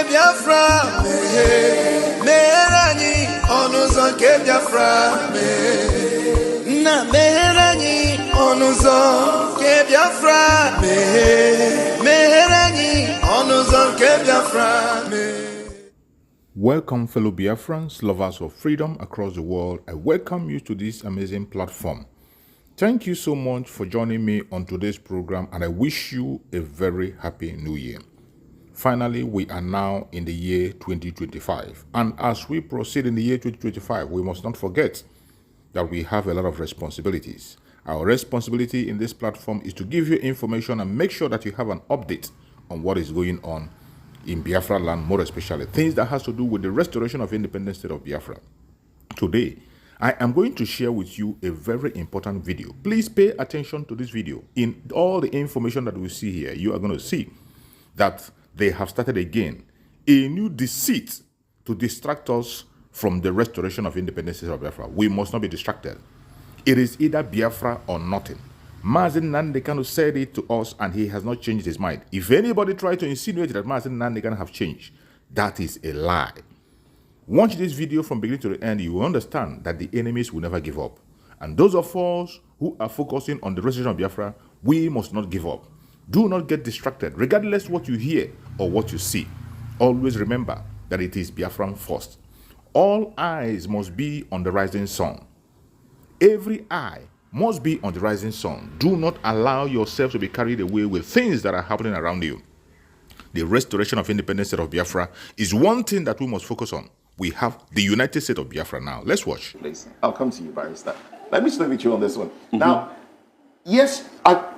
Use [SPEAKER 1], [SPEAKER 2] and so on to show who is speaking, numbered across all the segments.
[SPEAKER 1] Biafra me merani onuzo ke Biafra me na merani onuzo ke Biafra me merani onuzo ke Biafra me.
[SPEAKER 2] Welcome, fellow Biafrans, lovers of freedom across the world. I welcome you to this amazing platform. Thank you so much for joining me on today's program, and I wish you a very happy new year. Finally, we are now in the year 2025. And as we proceed in the year 2025, we must not forget that we have a lot of responsibilities. Our responsibility in this platform is to give you information and make sure that you have an update on what is going on in Biafra land, more especially things that has to do with the restoration of independent state of Biafra. Today, I am going to share with you a very important video. Please pay attention to this video. In all the information that we see here, you are going to see that they have started again a new deceit to distract us from the restoration of independence of Biafra. We must not be distracted. It is either Biafra or nothing. Mazen Nandekano said it to us and he has not changed his mind. If anybody tried to insinuate that Mazen Nandekano have changed, that is a lie. Watch this video from beginning to the end, you will understand that the enemies will never give up. And those of us who are focusing on the restoration of Biafra, we must not give up. Do not get distracted, regardless what you hear or what you see. Always remember that it is Biafran first. All eyes must be on the rising sun. Every eye must be on the rising sun. Do not allow yourself to be carried away with things that are happening around you. The restoration of independence state of Biafra is one thing that we must focus on. We have the United States of Biafra now. Let's watch.
[SPEAKER 3] Please, I'll come to you, Barrister. Let me start with you on this one. Now, yes,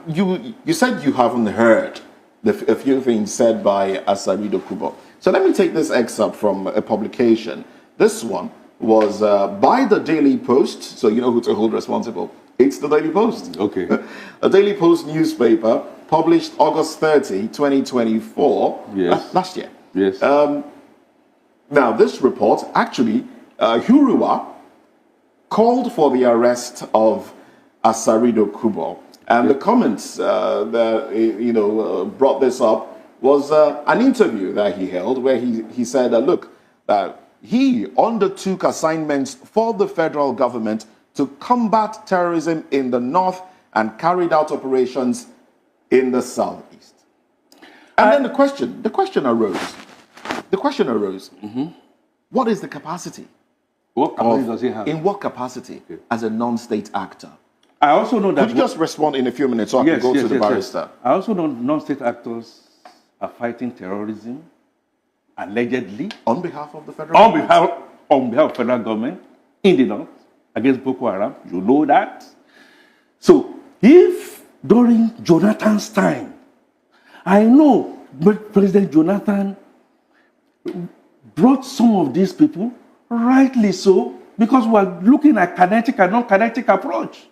[SPEAKER 3] you said you haven't heard a few things said by Asarido Kubo. So let me take this excerpt from a publication. This one was by the Daily Post, so you know who to hold responsible. It's the Daily Post.
[SPEAKER 4] Okay.
[SPEAKER 3] A Daily Post newspaper published August 30, 2024,
[SPEAKER 4] yes.
[SPEAKER 3] Last year.
[SPEAKER 4] Yes.
[SPEAKER 3] Now, this report, actually, Hurua called for the arrest of Asarido Kubo. And the comments that brought this up was an interview that he held where he said, look, that he undertook assignments for the federal government to combat terrorism in the north and carried out operations in the southeast. And then the question arose. What is the capacity?
[SPEAKER 4] What capacity does he have?
[SPEAKER 3] In what capacity as a non-state actor?
[SPEAKER 4] I also know that...
[SPEAKER 3] Could you just respond in a few minutes so I can go to the barrister?
[SPEAKER 4] I also know non-state actors are fighting terrorism, allegedly.
[SPEAKER 3] On behalf of the federal government?
[SPEAKER 4] On behalf of federal government, in the north, against Boko Haram. You know that. So, if during Jonathan's time, I know President Jonathan brought some of these people, rightly so, because we are looking at kinetic and non-kinetic approach.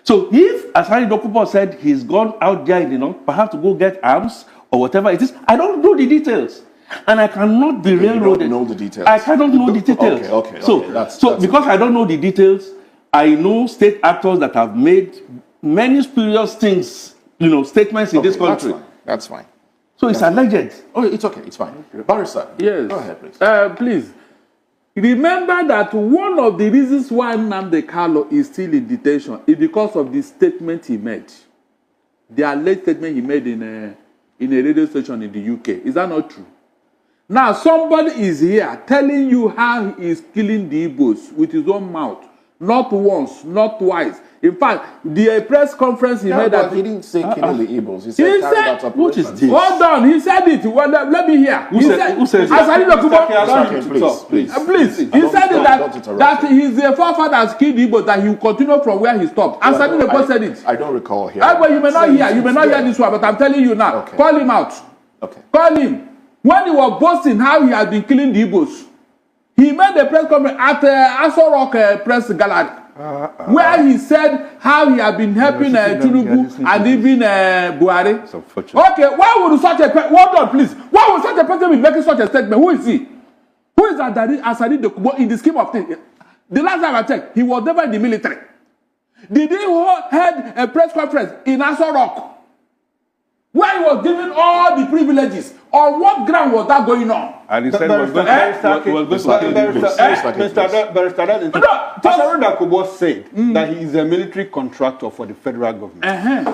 [SPEAKER 4] So if Asari Dokubo said he's gone out there, perhaps to go get arms or whatever it is, I don't know the details. And I cannot be railroaded.
[SPEAKER 3] You don't know the details?
[SPEAKER 4] I cannot know the details.
[SPEAKER 3] Okay.
[SPEAKER 4] So
[SPEAKER 3] That's
[SPEAKER 4] because I don't know the details, I know state actors that have made many spurious things, statements in this country.
[SPEAKER 3] That's fine.
[SPEAKER 4] So it's alleged.
[SPEAKER 3] Oh, it's okay. It's fine. Barrister.
[SPEAKER 5] Yes.
[SPEAKER 3] Go ahead, please.
[SPEAKER 5] Please. Remember that one of the reasons why Nnamdi Kanu is still in detention is because of the statement he made. The alleged statement he made in a radio station in the UK. Is that not true? Now, somebody is here telling you how he is killing the Igbos with his own mouth. not once, not twice. In fact, the press conference he made
[SPEAKER 3] but
[SPEAKER 5] that
[SPEAKER 3] he didn't say killing the Igbos. He said carried out operations.
[SPEAKER 4] What is this?
[SPEAKER 5] hold on, he said it. Well, let me hear.
[SPEAKER 4] Who says it?
[SPEAKER 5] Asari Dokubo,
[SPEAKER 3] Please.
[SPEAKER 5] please. He
[SPEAKER 3] Don't
[SPEAKER 5] said
[SPEAKER 3] interrupt
[SPEAKER 5] that
[SPEAKER 3] him.
[SPEAKER 5] his forefathers killed Igbos, that he will continue from where he stopped. Asari Dokubo said it.
[SPEAKER 3] I don't recall here.
[SPEAKER 5] Well, you may not hear. You may not hear this one, but I'm telling you now.
[SPEAKER 3] Okay.
[SPEAKER 5] Call him out.
[SPEAKER 3] Okay.
[SPEAKER 5] Call him. When he was boasting how he had been killing the Igbos, he made a press conference at Aso Rock Press Gallery, where he said how he had been helping Tinubu and even Buhari. Okay, why would such a person, hold on please, why would such a person be making such a statement? Who is he? Who is Asari Dokubo in the scheme of things? The last time I checked, he was never in the military. Did he hold a press conference in Aso Rock, where he was given all the privileges? On what ground was that going on?
[SPEAKER 4] And he said was going
[SPEAKER 6] Asari Dokubo said that he is a military contractor for the federal government.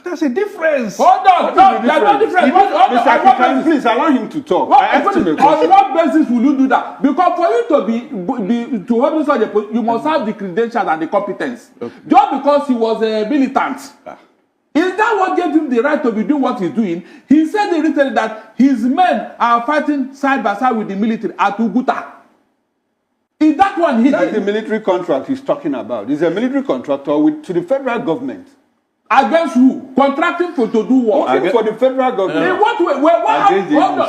[SPEAKER 4] There's a difference.
[SPEAKER 5] Hold on, no, there's no difference.
[SPEAKER 6] Mr. Please allow him to talk.
[SPEAKER 5] On what basis will you do that? Because for you to hold such a position, you must have the credentials and the competence. Okay. Just because he was a militant. Is that what gave him the right to be doing what he's doing? He said recently that his men are fighting side by side with the military at Uguta. Is that one hidden?
[SPEAKER 6] That's the military contract he's talking about. He's a military contractor to the federal government.
[SPEAKER 5] Against who? Contracting to do what?
[SPEAKER 6] For the federal government.
[SPEAKER 5] In what way?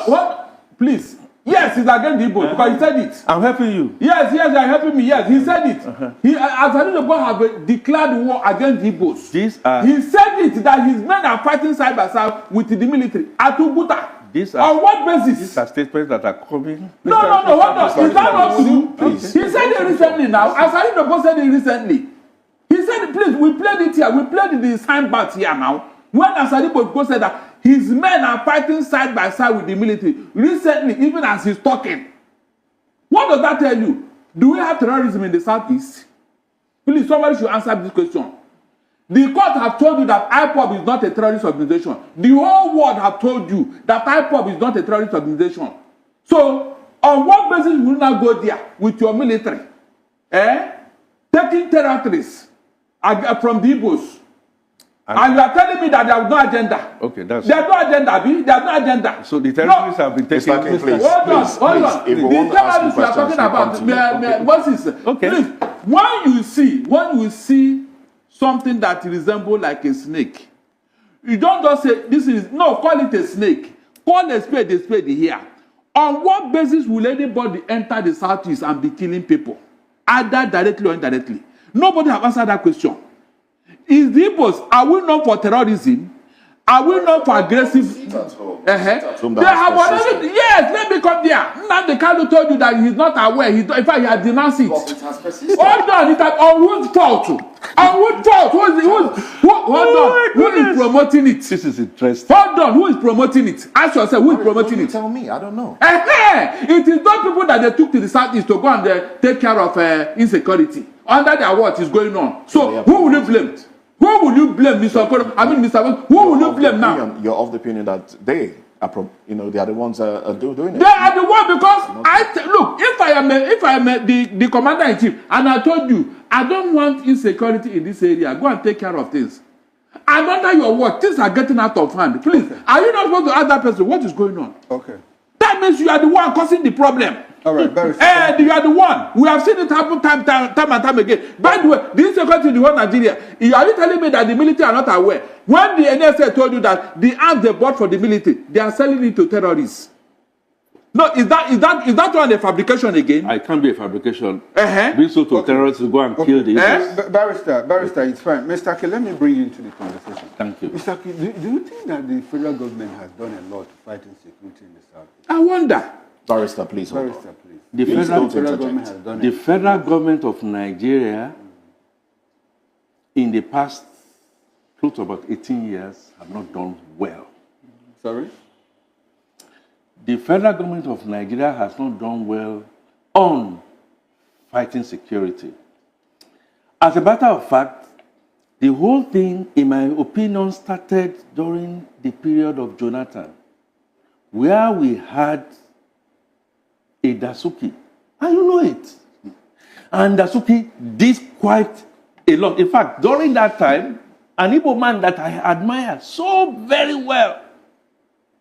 [SPEAKER 5] What? Please. Yes, he's against the Igbo because he said it.
[SPEAKER 4] I'm helping you.
[SPEAKER 5] Yes, you're helping me. Yes, he said it. Asari Dokubo have declared war against the Igbos. He said it that his men are fighting side by side with the military at Uguta. On what basis?
[SPEAKER 4] These are statements that are coming.
[SPEAKER 5] No, hold on. Is that not true? Please. He said it recently now. Asari Dokubo said it recently. He said, please, we played it here. We played the signboard here now. When Asari Dokubo said that his men are fighting side by side with the military, recently, even as he's talking. What does that tell you? Do we have terrorism in the southeast? Please, somebody should answer this question. The court have told you that IPOB is not a terrorist organization. The whole world have told you that IPOB is not a terrorist organization. So, on what basis will you not go there with your military? Taking territories from the Igbos. And you are telling me that there is no agenda.
[SPEAKER 4] Okay, that's...
[SPEAKER 5] There's no agenda, B. There's no agenda.
[SPEAKER 4] So the terrorists have been taking...
[SPEAKER 5] Hold on. The terrorists we are talking about, Moses.
[SPEAKER 4] Okay.
[SPEAKER 5] Please, when you see something that resembles like a snake, you don't just say, call it a snake. Call a spade here. On what basis will anybody enter the southeast and be killing people? Either directly or indirectly? Nobody have answered that question. Is the Igbos, are we known for terrorism? Are we known for aggressive? They have already, yes, let me come there. Nnamdi Kanu told you that he's not aware. In fact, he has denounced it. Hold on, it has on whose fault? On whose fault? Who is promoting it?
[SPEAKER 4] This is interesting.
[SPEAKER 5] Hold on, who is promoting it? Ask yourself, who is promoting it?
[SPEAKER 3] Tell me, I don't know.
[SPEAKER 5] It is not people that they took to the southeast to go and take care of insecurity. Under their watch is going on. So who will you blame? Who will you blame, Mr. Okoro? I mean, Mr. West, who will you blame now?
[SPEAKER 3] You're of the opinion that they are, they are the ones doing it.
[SPEAKER 5] They are the ones because look. If I am the commander in chief, and I told you I don't want insecurity in this area, go and take care of things. And under your watch, things are getting out of hand. Please, are you not supposed to ask that person what is going on?
[SPEAKER 6] Okay.
[SPEAKER 5] That means you are the one causing the problem.
[SPEAKER 6] All right,
[SPEAKER 5] and you are the one. We have seen it happen time and time again. By the way, this security in the whole Nigeria, are you telling me that the military are not aware? When the NSA told you that the arms they bought for the military, they are selling it to terrorists. No, is that one a fabrication again?
[SPEAKER 4] It can't be a fabrication. Being sold to terrorists to go and kill the
[SPEAKER 6] Barrister, it's fine. Mr. K, let me bring you into the conversation.
[SPEAKER 4] Thank you.
[SPEAKER 6] Mr. K, do you think that the federal government has done a lot to fight insecurity in the South?
[SPEAKER 5] I wonder.
[SPEAKER 3] Barrister, please.
[SPEAKER 6] Barrister, please.
[SPEAKER 4] The federal government of Nigeria in the past close to about 18 years have not done well.
[SPEAKER 6] Sorry?
[SPEAKER 4] The federal government of Nigeria has not done well on fighting security. As a matter of fact, the whole thing, in my opinion, started during the period of Jonathan, where we had a Dasuki, and you know it. And Dasuki did quite a lot. In fact, during that time, an Igbo man that I admire so very well,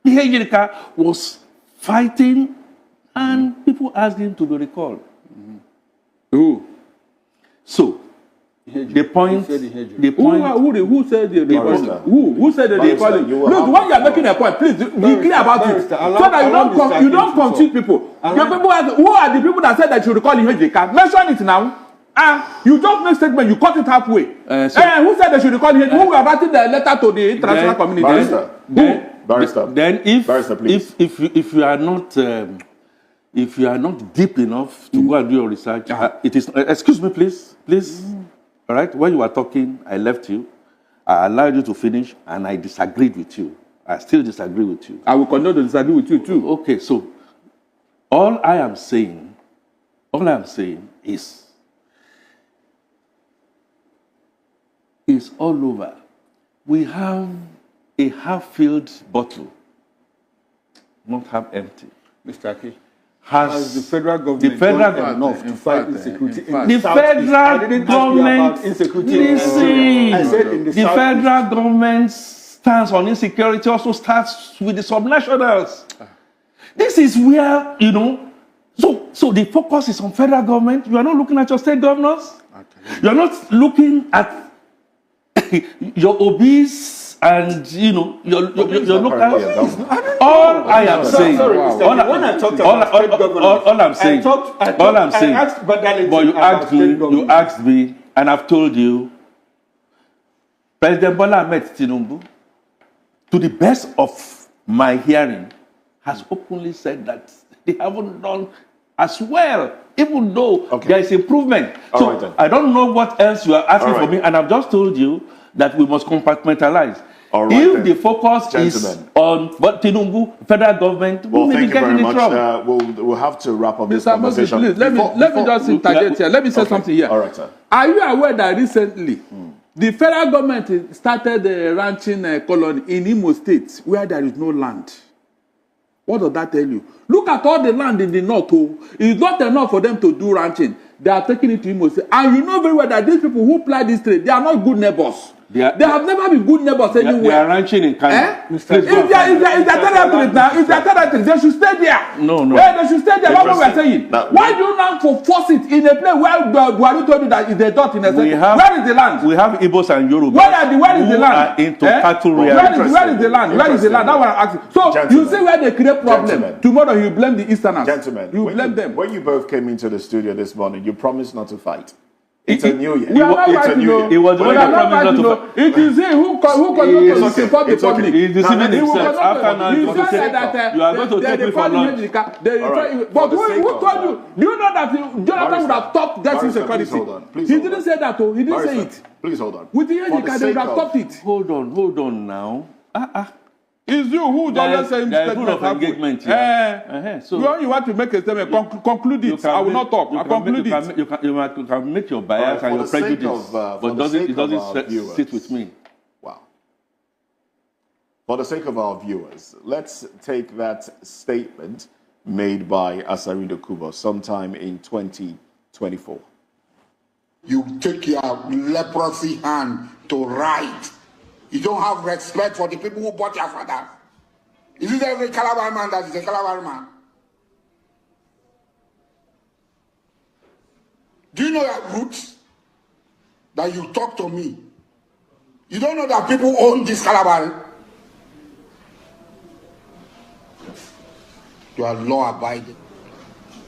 [SPEAKER 4] Ihejirika, was fighting, and people asked him to be recalled.
[SPEAKER 5] Who?
[SPEAKER 4] So, the point,
[SPEAKER 5] Who said the recalling? Who said the recalling? Look, when you are making a point, please be clear about it, so that you don't confuse people. Your people who are the people that said that you recall Ihejirika? Mention it now. You just make statement, you cut it halfway. Who said they should recall him? Who were writing the letter to the international community?
[SPEAKER 3] Barrister.
[SPEAKER 4] Then if you are not deep enough to go and do your research, it is. Excuse me, please. All right. When you were talking, I left you. I allowed you to finish, and I disagreed with you. I still disagree with you.
[SPEAKER 5] I will continue to disagree with you too.
[SPEAKER 4] Okay. So all I am saying is. Is all over. We have a half-filled bottle, not half empty.
[SPEAKER 6] Mr. Aki,
[SPEAKER 4] Has
[SPEAKER 6] the federal government done enough to fight insecurity in
[SPEAKER 4] the
[SPEAKER 6] the Southeast?
[SPEAKER 4] federal government, listen,
[SPEAKER 6] I said in the
[SPEAKER 4] the federal government stance on insecurity also starts with the subnationals. This is where, so the focus is on federal government. You are not looking at your state governors. You are not looking at your OBs and your local. All I am saying.
[SPEAKER 6] When I talked about state governors,
[SPEAKER 4] all I'm saying.
[SPEAKER 6] I asked Badaleti
[SPEAKER 4] But you
[SPEAKER 6] about
[SPEAKER 4] asked me, and I've told you. President Bola Ahmed Tinubu, to the best of my hearing, has openly said that they haven't done as well, even though there is improvement. So
[SPEAKER 3] right,
[SPEAKER 4] I don't know what else you are asking for me, and I've just told you that we must compartmentalize. If the focus is on Tinubu, federal government, we may be getting in trouble.
[SPEAKER 3] We'll have to wrap up this
[SPEAKER 5] Mr.
[SPEAKER 3] conversation.
[SPEAKER 5] Moses, please, let me just interject here. Let me say something here.
[SPEAKER 3] All right, sir.
[SPEAKER 5] Are you aware that recently the federal government started a ranching colony in Imo State where there is no land? What does that tell you? Look at all the land in the north. It's not enough for them to do ranching. They are taking it to Imo State. And you know very well that these people who ply this trade, they are not good neighbors. They have never been good neighbors anywhere.
[SPEAKER 4] They are ranching in Kenya.
[SPEAKER 5] If they are territory, they should stay there.
[SPEAKER 4] No.
[SPEAKER 5] They should stay there. That's what we are saying. Why do you now force it in a place where Buhari told you that is a dot in a second? Where is the land?
[SPEAKER 4] We have Igbos and Yorubas.
[SPEAKER 5] Where is the land?
[SPEAKER 4] Are into cattle rearing.
[SPEAKER 5] Where is the land? Where is the land? That's what I'm asking. So you see where they create problem. Tomorrow you blame the Easterners.
[SPEAKER 3] Gentlemen,
[SPEAKER 5] you blame them.
[SPEAKER 3] When you both came into the studio this morning, you promised not to fight. It's a new year.
[SPEAKER 5] We are not fighting.
[SPEAKER 4] It was the one that promised not to fight.
[SPEAKER 5] It is he who continues to support the public.
[SPEAKER 4] He's deceiving himself. After now,
[SPEAKER 5] you are
[SPEAKER 4] going to take me for lunch.
[SPEAKER 5] But who told you? Do you know that Jonathan would have stopped that insecurity? He didn't say that. He didn't say it.
[SPEAKER 3] Please hold on.
[SPEAKER 5] With the Yejika, they would have stopped it.
[SPEAKER 4] Hold on now.
[SPEAKER 5] It's you who doesn't say
[SPEAKER 4] statement of engagement here.
[SPEAKER 5] So when you want to make a statement, conclude it. I will not talk. I conclude it.
[SPEAKER 4] You can make your bias and your prejudice, but it doesn't sit with me.
[SPEAKER 3] Wow. For the sake of our viewers, let's take that statement made by Asarido Kubo sometime in 2024.
[SPEAKER 7] You take your leprosy hand to write. You don't have respect for the people who bought your father. Is it every Calabar man that is a Calabar man? Do you know your roots? That you talk to me. You don't know that people own this Calabar. You are law-abiding.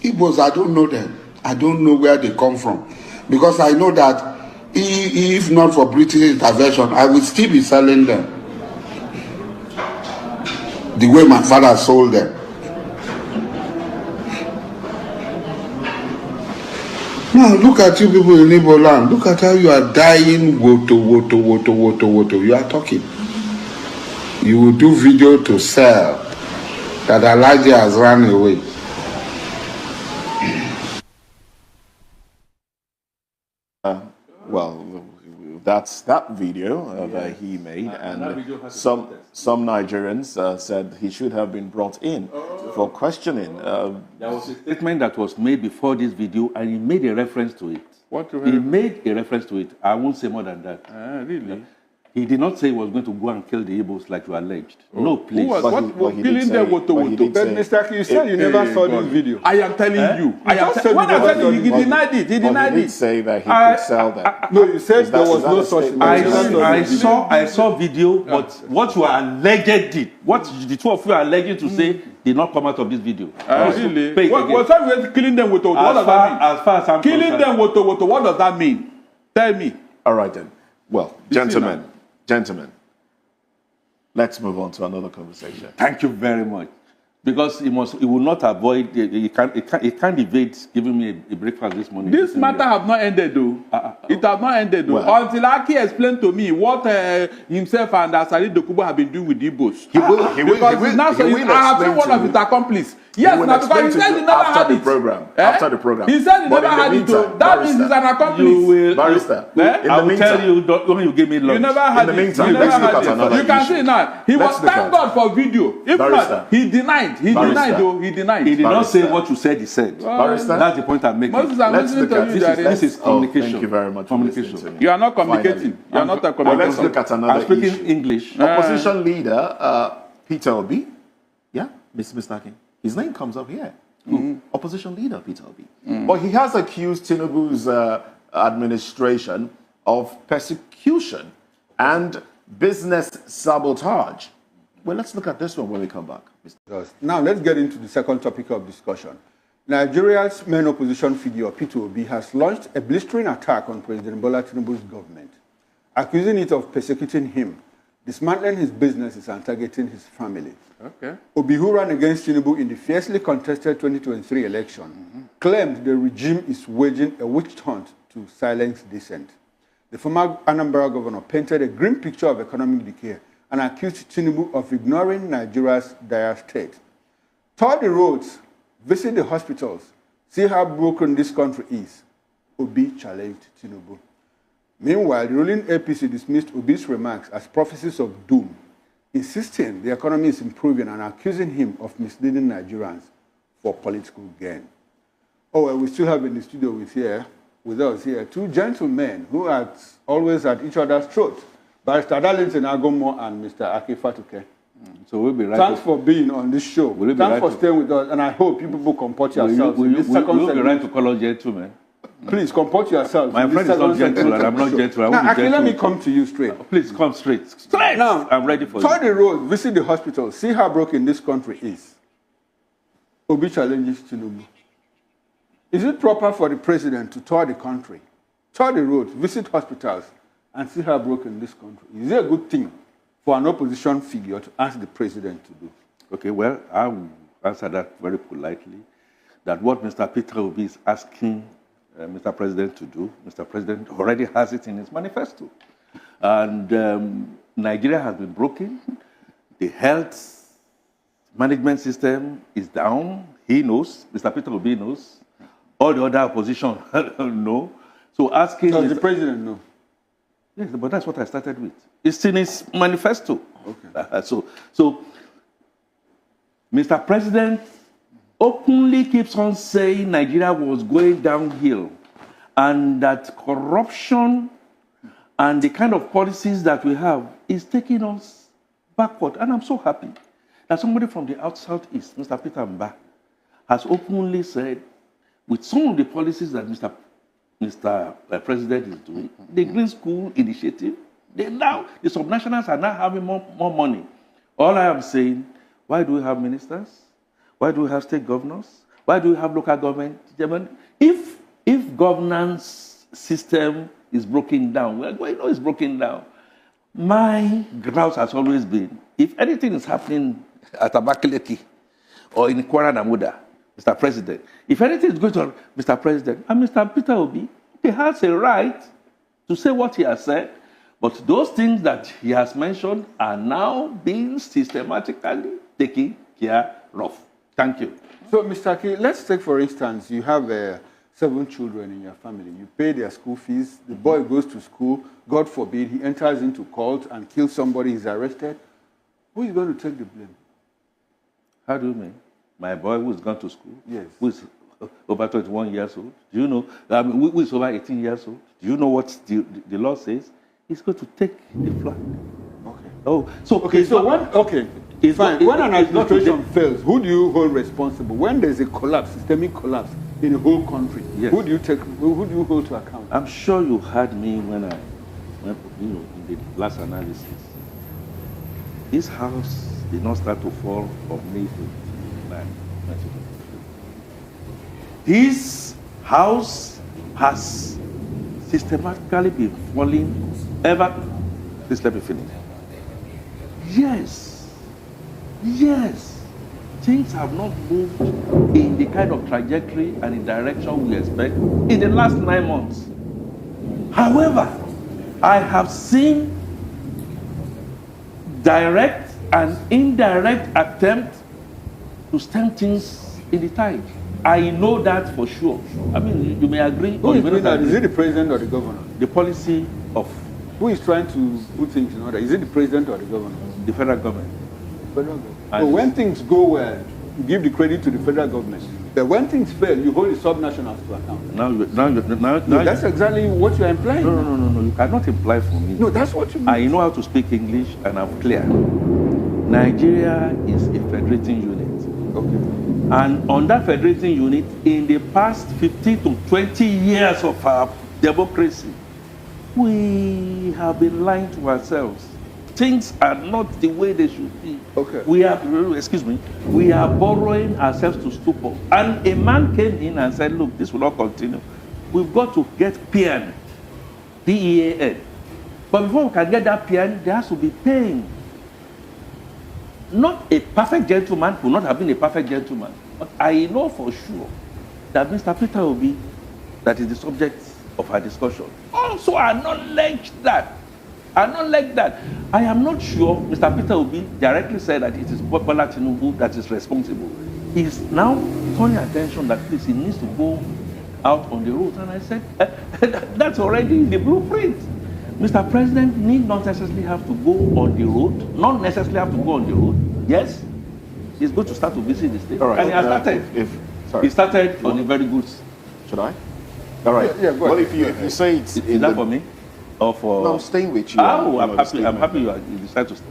[SPEAKER 7] Igbos, I don't know them. I don't know where they come from. Because I know that if not for British intervention, I would still be selling them the way my father sold them. Now look at you people in Igbo land. Look at how you are dying. Woto. You are talking. You will do video to sell that Elijah has run away.
[SPEAKER 3] Well, that's that video that he made, and some Nigerians said he should have been brought in for questioning.
[SPEAKER 4] There was a statement that was made before this video, and he made a reference to it.
[SPEAKER 5] What?
[SPEAKER 4] He made a reference to it. I won't say more than that.
[SPEAKER 5] Really?
[SPEAKER 4] He did not say he was going to go and kill the Igbos like you alleged. No, please.
[SPEAKER 5] What killing them? What?
[SPEAKER 6] But Mr. K, you said you never saw this video.
[SPEAKER 5] I am telling you.
[SPEAKER 6] When I tell you,
[SPEAKER 5] he denied it. He denied
[SPEAKER 3] He did
[SPEAKER 5] it.
[SPEAKER 3] say that he could sell that.
[SPEAKER 6] No, you said there was no such thing.
[SPEAKER 4] I saw video, but what you are alleged, what the two of you are alleging to say, did not come out of this video.
[SPEAKER 5] Really? What time we killing them with? What does that mean?
[SPEAKER 4] As far as I'm
[SPEAKER 5] killing
[SPEAKER 4] concerned.
[SPEAKER 5] them with what does that mean? Tell me.
[SPEAKER 3] All right then. Well, gentlemen, let's move on to another conversation.
[SPEAKER 4] Thank you very much. Because he will not avoid, he can't evade giving me a breakfast this morning.
[SPEAKER 5] This matter have not ended though. It have not ended though.
[SPEAKER 3] Well,
[SPEAKER 5] until Aki explained to me what himself and Asari Dokubo have been doing with the Igbos.
[SPEAKER 3] He will
[SPEAKER 5] I have seen one of his accomplices. Yes, now because he said he never had it.
[SPEAKER 3] After the program.
[SPEAKER 5] He said he never had it too. That means he's an accomplice.
[SPEAKER 3] Barrister.
[SPEAKER 4] I will tell you, when you give me lunch.
[SPEAKER 5] You never had
[SPEAKER 3] In the
[SPEAKER 5] it.
[SPEAKER 3] meantime,
[SPEAKER 5] You never
[SPEAKER 3] let's look
[SPEAKER 5] had
[SPEAKER 3] at another
[SPEAKER 5] it. You can
[SPEAKER 3] issue.
[SPEAKER 5] see now. He was thank God for video. If
[SPEAKER 3] Barrister.
[SPEAKER 5] not, he denied. He denied though. He denied.
[SPEAKER 4] He did not
[SPEAKER 3] Barrister.
[SPEAKER 4] say what you said, he said.
[SPEAKER 3] Barrister.
[SPEAKER 4] That's the point I'm making.
[SPEAKER 5] Moses, I'm
[SPEAKER 3] Let's
[SPEAKER 5] listening
[SPEAKER 3] look at
[SPEAKER 5] to you,
[SPEAKER 3] this.
[SPEAKER 5] Jare.
[SPEAKER 4] This is communication.
[SPEAKER 3] Thank you very much for listening to me.
[SPEAKER 5] You are not communicating. You are not a
[SPEAKER 3] Let's
[SPEAKER 5] communicator.
[SPEAKER 3] look at another
[SPEAKER 4] I'm speaking
[SPEAKER 3] issue.
[SPEAKER 4] English.
[SPEAKER 3] Opposition leader Peter Obi, yeah, Mr. King. His name comes up here. Opposition leader Peter Obi. But he has accused Tinubu's administration of persecution and business sabotage. Well, let's look at this one when we come back.
[SPEAKER 6] Now, let's get into the second topic of discussion. Nigeria's main opposition figure, Peter Obi, has launched a blistering attack on President Bola Tinubu's government, accusing it of persecuting him, dismantling his businesses, and targeting his family.
[SPEAKER 5] Okay.
[SPEAKER 6] Obi, who ran against Tinubu in the fiercely contested 2023 election, claimed the regime is waging a witch hunt to silence dissent. The former Anambra governor painted a grim picture of economic decay and accused Tinubu of ignoring Nigeria's dire state. Tour the roads, visit the hospitals, see how broken this country is. Obi challenged Tinubu. Meanwhile, the ruling APC dismissed Obi's remarks as prophecies of doom, insisting the economy is improving and accusing him of misleading Nigerians for political gain. Oh, well, we still have in the studio with us here two gentlemen who are always at each other's throats, Barrister Darlington Agomo and Mr. Aki Fatuke.
[SPEAKER 4] So we'll be right.
[SPEAKER 6] Thanks for being on this show. Thanks for staying with us, and I hope you people comport yourselves.
[SPEAKER 4] We'll be right to call us gentlemen.
[SPEAKER 6] Please comport yourselves.
[SPEAKER 4] My friend is not gentle, and I'm not gentle.
[SPEAKER 6] Now, Aki, let me come to you straight.
[SPEAKER 4] Please come straight. Straight!
[SPEAKER 6] Now,
[SPEAKER 4] I'm ready for
[SPEAKER 6] tour
[SPEAKER 4] you.
[SPEAKER 6] the road, visit the hospital, see how broken this country is. Obi challenges Tinubu. Is it proper for the president to tour the country, tour the road, visit hospitals, and see how broken this country is? Is it a good thing for an opposition figure to ask the president to do?
[SPEAKER 4] Okay, well, I will answer that very politely, that what Mr. Peter Obi is asking Mr. President to do, Mr. President already has it in his manifesto. And Nigeria has been broken. The health management system is down. He knows. Mr. Peter Obi knows. All the other opposition know. So asking...
[SPEAKER 6] Does the president know?
[SPEAKER 4] Yes, but that's what I started with. It's in his manifesto.
[SPEAKER 6] Okay.
[SPEAKER 4] So Mr. President openly keeps on saying Nigeria was going downhill and that corruption and the kind of policies that we have is taking us backward. And I'm so happy that somebody from the Southeast, Mr. Peter Mba, has openly said, with some of the policies that Mr. President is doing, the Green School Initiative, the subnationals are now having more money. All I am saying, why do we have ministers? Why do we have state governors? Why do we have local government? If governance system is broken down, well, we know it's broken down. My grouse has always been, if anything is happening at Abakaliki or in Kwara Namuda, Mr. President, if anything is going on, Mr. President, and Mr. Peter Obi, he has a right to say what he has said, but those things that he has mentioned are now being systematically taken care of. Thank you.
[SPEAKER 6] So, Mr. Aki, let's take, for instance, you have 7 children in your family. You pay their school fees. The boy goes to school. God forbid, he enters into cult and kills somebody. He's arrested. Who is going to take the blame?
[SPEAKER 4] How do you mean? my boy who's gone to school,
[SPEAKER 6] Yes.
[SPEAKER 4] who's over 21 years old, do you know, who is over 18 years old, do you know what the law says? He's going to take the flag.
[SPEAKER 6] Okay.
[SPEAKER 4] Oh, so
[SPEAKER 6] Okay, so when, okay,
[SPEAKER 4] it's
[SPEAKER 6] fine.
[SPEAKER 4] not-
[SPEAKER 6] When an
[SPEAKER 4] it's not
[SPEAKER 6] administration
[SPEAKER 4] today.
[SPEAKER 6] fails, who do you hold responsible? When there's a collapse, systemic collapse in the whole country,
[SPEAKER 4] Yes.
[SPEAKER 6] who do you hold to account?
[SPEAKER 4] I'm sure you heard me when in the last analysis. This house did not start to fall on May 29, 2023. This house has systematically been falling ever. Please let me finish. Yes. Things have not moved in the kind of trajectory and in direction we expect in the last 9 months. However, I have seen direct and indirect attempt to stem things in the tide. I know that for sure. I mean, you may agree
[SPEAKER 6] Who
[SPEAKER 4] or
[SPEAKER 6] is
[SPEAKER 4] you may
[SPEAKER 6] doing
[SPEAKER 4] not
[SPEAKER 6] that? Is
[SPEAKER 4] agree.
[SPEAKER 6] it the president or the governor?
[SPEAKER 4] The policy of
[SPEAKER 6] Who is trying to put things in order? Is it the president or the governor?
[SPEAKER 4] the federal government.
[SPEAKER 6] Federal government.
[SPEAKER 4] And
[SPEAKER 6] So when things go well, you give the credit to the federal government. But when things fail, you hold the subnationals to account.
[SPEAKER 4] Now,
[SPEAKER 6] No, that's exactly what you're implying.
[SPEAKER 4] no. You cannot imply for me.
[SPEAKER 6] No, that's what you mean.
[SPEAKER 4] I know how to speak English and I'm clear. Nigeria is a federating unit.
[SPEAKER 6] Okay.
[SPEAKER 4] And on that federating unit, in the past 15 to 20 years of our democracy, we have been lying to ourselves. Things are not the way they should be.
[SPEAKER 6] Okay.
[SPEAKER 4] We are borrowing ourselves to stupor. And a man came in and said, look, this will not continue. We've got to get PEAN, P-E-A-N. But before we can get that PEAN, there has to be pain. Not a perfect gentleman will not have been a perfect gentleman. But I know for sure that Mr. Peter Obi, that is the subject of our discussion, also acknowledge that. I am not sure Mr. Peter Obi directly said that it is Bola Tinubu that is responsible. He's now turning attention that please, he needs to go out on the road. And I said, that's already in the blueprint. Mr. President need not necessarily have to go on the road, not necessarily have to go on the road. Yes, he's going to start to visit the state.
[SPEAKER 3] All right.
[SPEAKER 4] And he has started. He started on a very good.
[SPEAKER 3] Should I? All right.
[SPEAKER 6] Yeah, go
[SPEAKER 3] Well,
[SPEAKER 6] ahead.
[SPEAKER 3] if you say it's
[SPEAKER 4] Is that for me? Or for.
[SPEAKER 3] No, I'm staying with you.
[SPEAKER 4] Oh,
[SPEAKER 3] on,
[SPEAKER 4] I'm
[SPEAKER 3] the
[SPEAKER 4] happy. I'm
[SPEAKER 3] statement.
[SPEAKER 4] happy you decide to stay.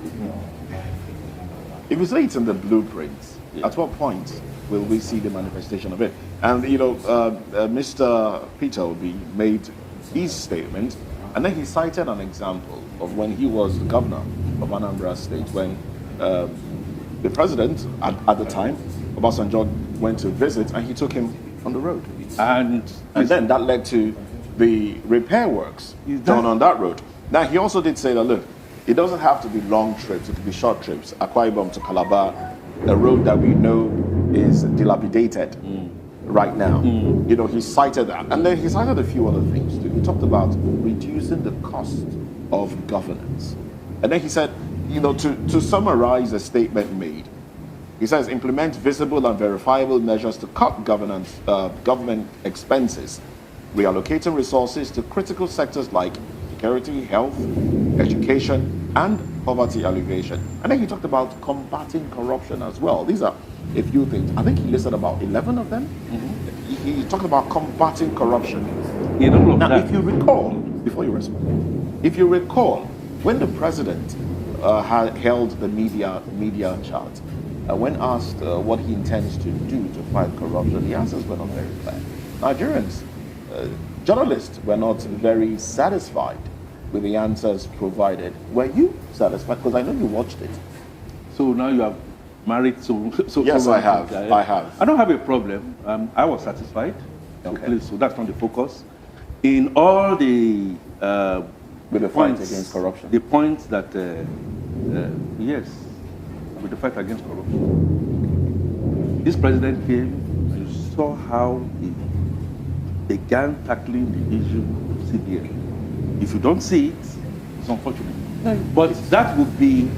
[SPEAKER 3] If you say it's in the blueprint, at what point will we see the manifestation of it? And Mr. Peter Obi made his statement, and then he cited an example of when he was the governor of Anambra State, when the president at the time, Obasanjo, went to visit, and he took him on the road, and then that led to the repair works done on that road. Now, he also did say that, look, it doesn't have to be long trips, it could be short trips. Akwa Ibom to Calabar, a road that we know is dilapidated right now. You know, he cited that. And then he cited a few other things too. He talked about reducing the cost of governance. And then he said, you know, to summarize a statement made, he says, implement visible and verifiable measures to cut government expenses, reallocating resources to critical sectors like security, health, education, and poverty alleviation. And then he talked about combating corruption as well. These are a few things. I think he listed about 11 of them. He talked about combating corruption. Now, if you recall, before you respond, if you recall, when the president held the media chart, when asked what he intends to do to fight corruption, the answers were not very clear. Nigerians, journalists were not very satisfied with the answers provided. Were you satisfied? Because I know you watched it.
[SPEAKER 4] So now you are married, so
[SPEAKER 3] Yes, I have. I have.
[SPEAKER 4] I don't have a problem. I was satisfied.
[SPEAKER 3] Okay.
[SPEAKER 4] So that's not the focus. In all the
[SPEAKER 3] With the fight against corruption.
[SPEAKER 4] the points that yes, with the fight against corruption. This president came. You saw how he began tackling the issue of CBN. If you don't see it, it's unfortunate. But that would be,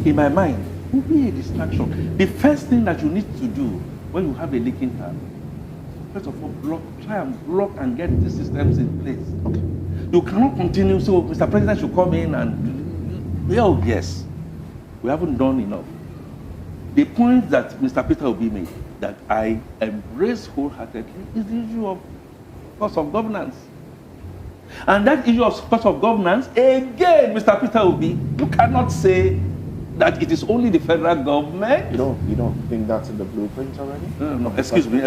[SPEAKER 4] in my mind, would be a distraction. The first thing that you need to do when you have a leaking tap, first of all, try and block and get the systems in place. Okay. You cannot continue, so Mr. President should come in and, oh yes, we haven't done enough. the point that Mr. Peter Obi made, that I embrace wholeheartedly, is the issue of cost of governance. And that issue of cost of governance, again, Mr. Peter Obi, you cannot say that it is only the federal government.
[SPEAKER 3] You don't think that's in the blueprint already?
[SPEAKER 4] No, excuse me.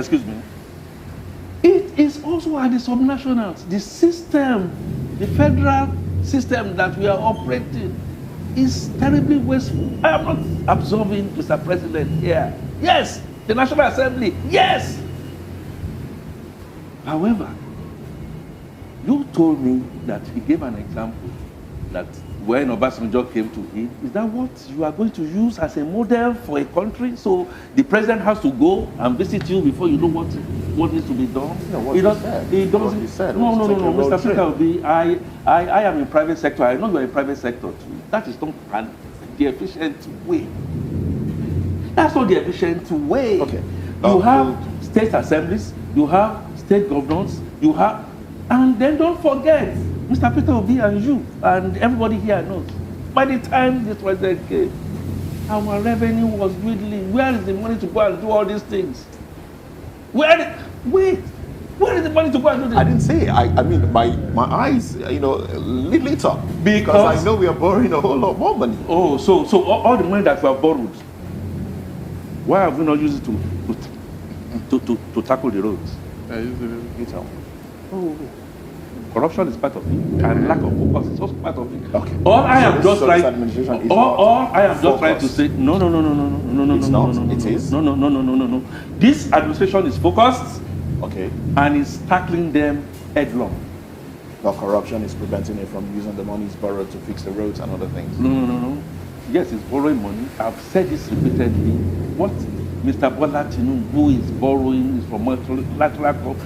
[SPEAKER 4] It is also at the subnationals. The system, the federal system that we are operating is terribly wasteful. I am not absolving Mr. President here. Yes, the National Assembly, yes. However, you told me that he gave an example that when Obasanjo came to him, is that what you are going to use as a model for a country? So the president has to go and visit you before you know what needs to be done?
[SPEAKER 3] No, what he said.
[SPEAKER 4] No, Mr. Peter Obi, I am in private sector. I know you are in private sector too. That is not the efficient way. That's not the efficient way.
[SPEAKER 3] Okay.
[SPEAKER 4] You have state assemblies, you have state governors, you have, and then don't forget, Mr. Peter Obi and you and everybody here knows, by the time this president came, our revenue was dwindling. Where is the money to go and do all these things? Where is the money to go and do this?
[SPEAKER 3] I didn't say. I mean, my eyes, lit up
[SPEAKER 4] Because
[SPEAKER 3] I know we are borrowing a whole lot more money.
[SPEAKER 4] Oh, so all the money that we have borrowed, why have we not used it to tackle the roads?
[SPEAKER 3] You tell me.
[SPEAKER 4] Oh, corruption is part of it, and lack of focus is also part of it.
[SPEAKER 3] Okay.
[SPEAKER 4] All I am just trying to say, no.
[SPEAKER 3] It's not. It is.
[SPEAKER 4] No. This administration is focused,
[SPEAKER 3] Okay.
[SPEAKER 4] and is tackling them headlong.
[SPEAKER 3] But corruption is preventing it from using the money borrowed to fix the roads and other things.
[SPEAKER 4] No. Yes, it's borrowing money. I've said this repeatedly. What Mr. Bola Tinubu is borrowing is from multilateral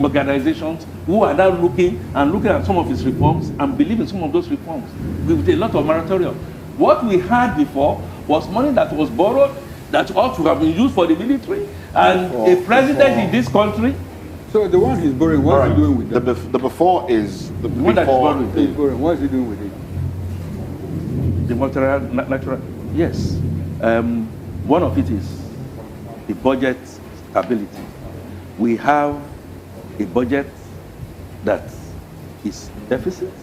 [SPEAKER 4] organizations who are now looking at some of his reforms and believe in some of those reforms with a lot of moratorium. What we had before was money that was borrowed that ought to have been used for the military, and a president in this country.
[SPEAKER 6] So the one he's borrowing, what is he doing with it?
[SPEAKER 3] The before is the
[SPEAKER 4] one that is borrowing.
[SPEAKER 6] He's borrowing. What is he doing with it?
[SPEAKER 4] The multilateral, yes. One of it is the budget stability. We have a budget that is deficit.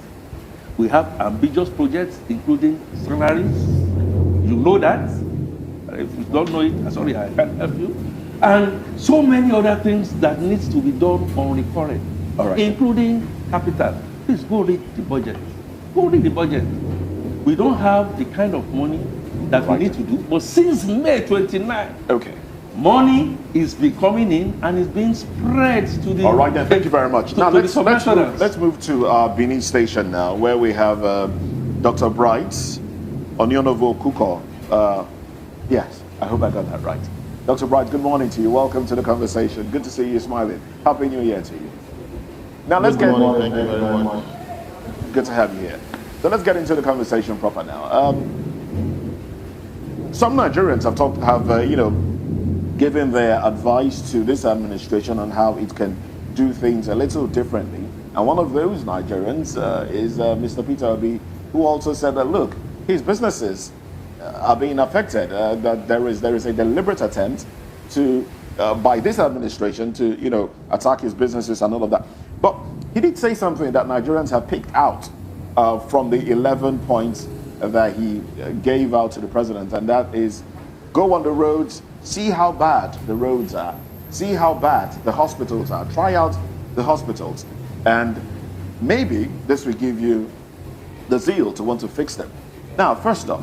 [SPEAKER 4] We have ambitious projects, including salaries. You know that. If you don't know it, sorry, I can't help you. And so many other things that needs to be done on recurrent, including capital. Please go read the budget. Go read the budget. We don't have the kind of money that we need to do. But since May 29, money is coming in and is being spread to the.
[SPEAKER 3] All right, then. Thank you very much. Now let's move to Benin Station now, where we have Dr. Bright Onyonovo Kuko. Yes, I hope I got that right. Dr. Bright, good morning to you. Welcome to the conversation. Good to see you smiling. Happy New Year to you. Now let's get.
[SPEAKER 8] Thank you very much.
[SPEAKER 3] Good to have you here. So let's get into the conversation proper now. Some Nigerians have given their advice to this administration on how it can do things a little differently. And one of those Nigerians is Mr. Peter Obi, who also said that, look, his businesses are being affected, that there is a deliberate attempt to, by this administration, to, attack his businesses and all of that. But he did say something that Nigerians have picked out from the 11 points that he gave out to the president, and that is go on the roads, see how bad the roads are, see how bad the hospitals are, try out the hospitals, and maybe this will give you the zeal to want to fix them. Now, first off,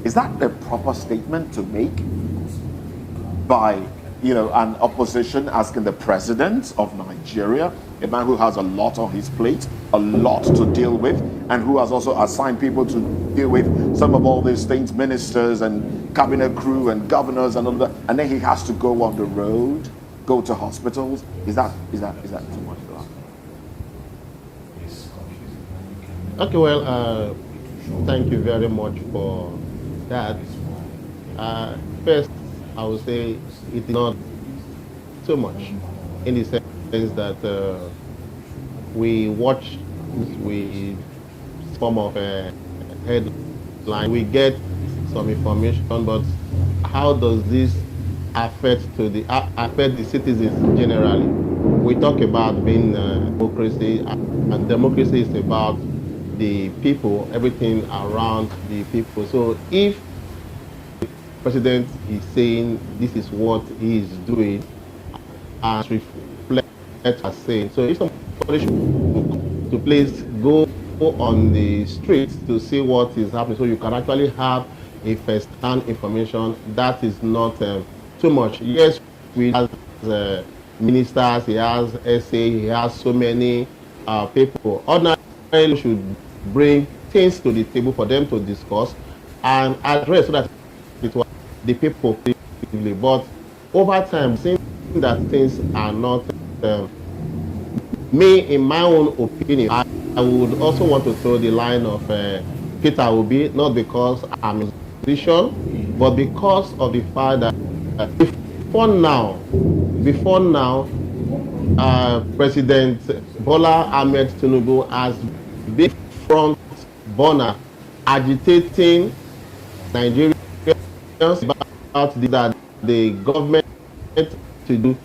[SPEAKER 3] is that a proper statement to make by an opposition asking the president of Nigeria, a man who has a lot on his plate, a lot to deal with, and who has also assigned people to deal with some of all these things, ministers and cabinet crew and governors and all that, and then he has to go on the road, go to hospitals? Is that too much to ask?
[SPEAKER 8] Okay, well, thank you very much for that. First, I would say it is not so much, in the sense that we watch with form of a headline, we get some information, but how does this affect the citizens generally? We talk about being democracy, and democracy is about the people, everything around the people. So if president is saying this is what he is doing and reflect as saying. So if somebody should to please go on the streets to see what is happening, so you can actually have a first-hand information. That is not too much. Yes, we have ministers, he has SA, he has so many people. Ordinarily should bring things to the table for them to discuss and address so that it was the people effectively. But over time, seeing that things are not me, in my own opinion, I would also want to throw the line of Peter Obi, not because I'm a musician, but because of the fact that before now, President Bola Ahmed Tinubu has been front burner agitating Nigerians about that the government to do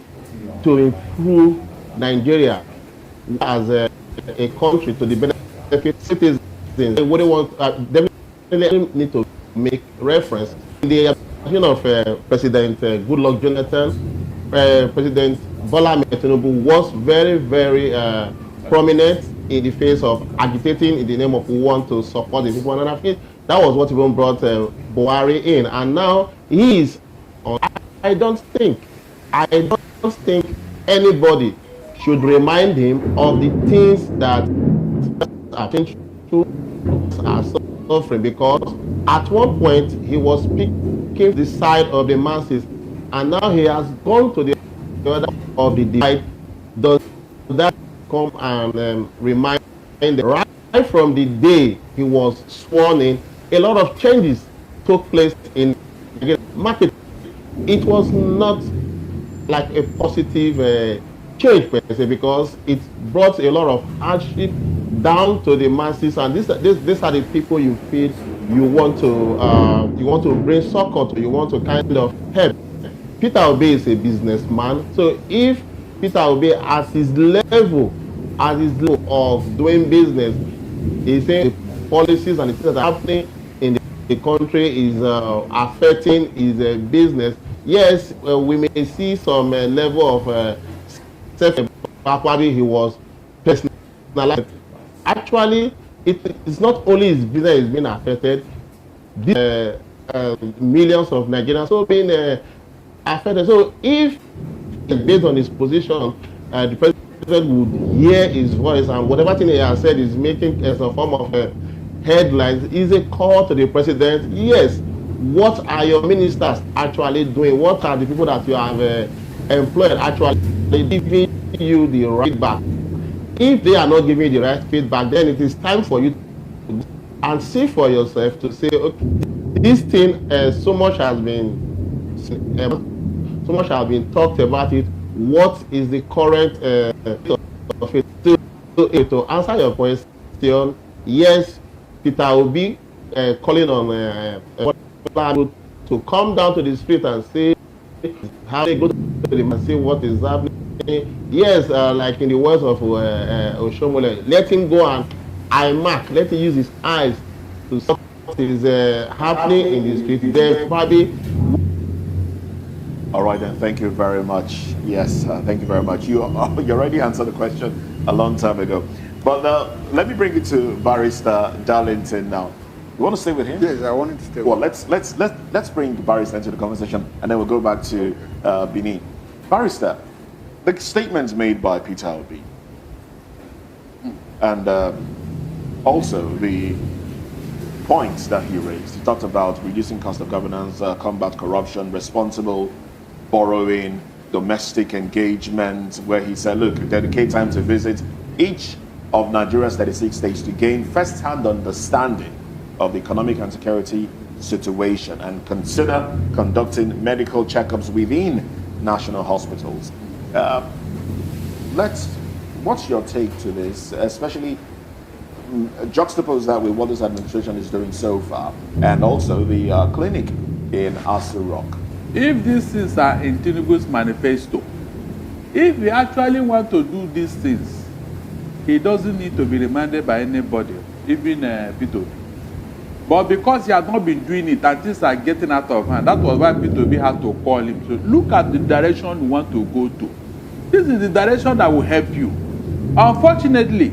[SPEAKER 8] to improve Nigeria as a country to the benefit citizens. They wouldn't want definitely need to make reference in the opinion of President Goodluck Jonathan. President Bola Ahmed Tinubu was very, very prominent in the face of agitating in the name of we want to support the people, and I think that was what even brought Buhari in, and now he is. I don't think anybody should remind him of the things that are suffering, because at one point he was speaking the side of the masses, and now he has gone to the other of the divide. Does that come and remind him? Right from the day he was sworn in, a lot of changes took place in the market. It was not like a positive change per se, because it brought a lot of hardship down to the masses, and these are the people you feel you want to bring succor to, you want to kind of help. Peter Obi is a businessman, so if Peter Obi at his level of doing business is saying the policies and the things that are happening in the country is affecting his business, yes, we may see some level of self-probably he was personalized. Actually, it's not only his business is being affected, millions of Nigerians are being affected. So if based on his position, the president would hear his voice, and whatever thing he has said is making as a form of headlines, is a call to the president. Yes, what are your ministers actually doing? What are the people that you have employed actually giving you the right feedback? If they are not giving you the right feedback, then it is time for you to and see for yourself to say, okay, this thing so much has been talked about it. What is the current of it? To answer your question, yes, Peter Obi calling on to come down to the street and say how they go to them and see what is happening. Yes, like in the words of Oshomole, let him go and let him use his eyes to see what is happening in the street. Then probably.
[SPEAKER 3] All right, then. Thank you very much. Yes, thank you very much. You already answered the question a long time ago. But let me bring you to Barrister Darlington now. You want to stay with him?
[SPEAKER 6] Yes, I wanted to stay
[SPEAKER 3] well,
[SPEAKER 6] with him.
[SPEAKER 3] Let's bring Barrister into the conversation, and then we'll go back to Benin. Barrister, the statements made by Peter Obi, and also the points that he raised. He talked about reducing cost of governance, combat corruption, responsible borrowing, domestic engagement, where he said, look, dedicate time to visit each of Nigeria's 36 states to gain first-hand understanding of the economic and security situation, and consider conducting medical checkups within national hospitals. What's your take to this, especially juxtapose that with what this administration is doing so far, and also the clinic in Aso Rock.
[SPEAKER 5] If these things are in Tinubu's manifesto, if he actually want to do these things, he doesn't need to be remanded by anybody, even P2B. But because he has not been doing it and things are getting out of hand, that was why P2B had to call him. So look at the direction you want to go to. This is the direction that will help you. Unfortunately,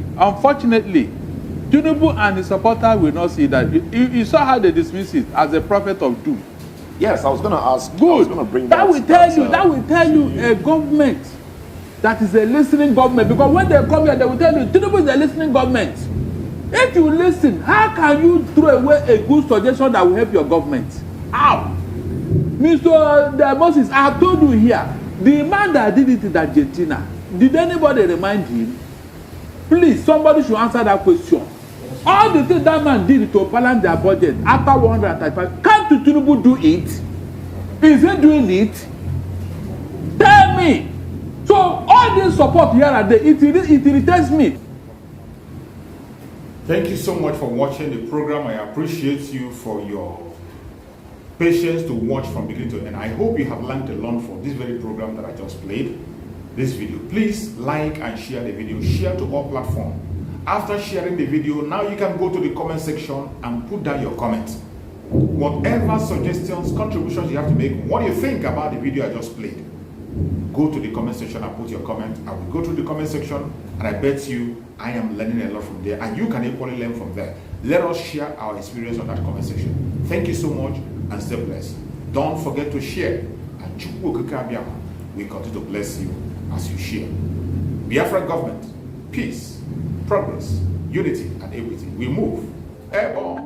[SPEAKER 5] Tinubu and his supporters will not see that. You saw how they dismiss it as a prophet of doom.
[SPEAKER 3] Yes, I was going to ask.
[SPEAKER 5] Good.
[SPEAKER 3] I was going to bring
[SPEAKER 5] that will tell you a government that is a listening government. Because when they come here, they will tell you Tinubu is a listening government. If you listen, how can you throw away a good suggestion that will help your government? How? Mr. Moses, I have told you here, the man that did it in Argentina, did anybody remind him? Please, somebody should answer that question. All the things that man did to balance their budget after 135, can't Tinubu do it? Is he doing it? Tell me. So all this support here and there, it irritates me.
[SPEAKER 2] Thank you so much for watching the program. I appreciate you for your patience to watch from beginning to end. I hope you have learned a lot from this very program that I just played, this video. Please like and share the video. Share to all platforms. After sharing the video, now you can go to the comment section and put down your comments. Whatever suggestions, contributions you have to make, what do you think about the video I just played? Go to the comment section and put your comment. I will go through the comment section and I bet you I am learning a lot from there and you can equally learn from there. Let us share our experience on that comment section. Thank you so much and stay blessed. Don't forget to share and we continue to bless you as you share. Biafra government, peace, progress, unity and everything. We move. Airborne.